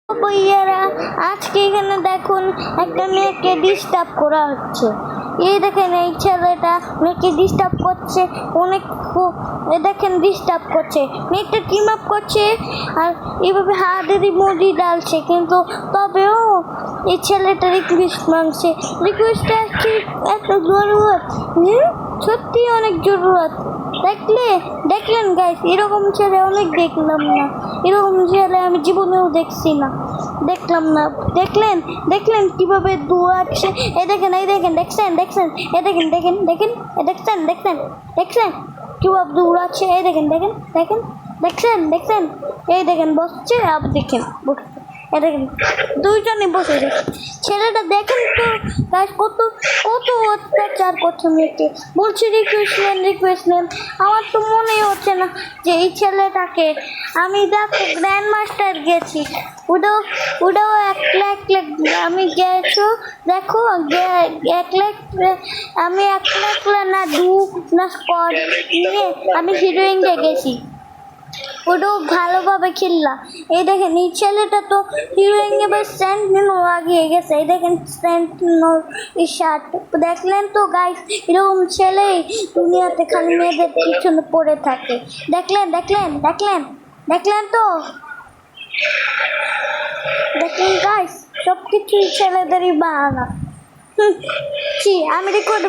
ভাইয়ারা আজকে এখানে দেখুন একটা মেয়েকে ডিস্টার্ব করা হচ্ছে। এই দেখেন এই ছেলেটা মেয়েকে ডিস্টার্ব করছে, অনেক দেখেন ডিস্টার্ব করছে, মেয়েটা টিম আপ করছে আর এইভাবে হাতের ইমোজি ডালছে, কিন্তু তবেও এই ছেলেটা রিকোয়েস্ট মাংছে। রিকোয়েস্টটা এত জরুরত, সত্যি অনেক জরুরত। দেখলেন গাইস, এরকম ছেলে অনেক দেখলাম না, এরকম ছেলে আমি জীবনেও দেখলাম না। দেখলেন কিভাবে দৌড়াচ্ছে। এই দেখেন দেখছেন কিভাবে দৌড়াচ্ছে। এই দেখছেন এই দেখেন বসছে, আপ দেখেন বসছে। এই দেখেন দুইজনই বসে গেছে। ছেলেটা দেখেন তো গাইস, কত অত্যাচার করছে মেয়েকে, বলছি রিকোয়েস্ট নেন। আমার তো মনেই হচ্ছে না যে এই ছেলেটাকে আমি দেখো গ্র্যান্ড মাস্টার গেছি, ওটাও এক লাখ আমি গেছো দেখো আমি 1 লাখ না 2 না স্কোয়াড নিয়ে আমি হিরোইনকে গেছি, ওটাও ভালোভাবে খেললাম। এই দেখেন এই ছেলেটা তো হিরোইন এবার স্যান্টিনো লাগিয়ে গেছে। এই দেখেন স্যান্টিনোর শার্ট দেখলেন তো গাইস, এরকম ছেলেই দুনিয়াতে খালি মেয়েদের পিছনে পড়ে থাকে। দেখলেন তো গাইস, সব কিছুই ছেলেদেরই বাহানা। আমি রেকর্ড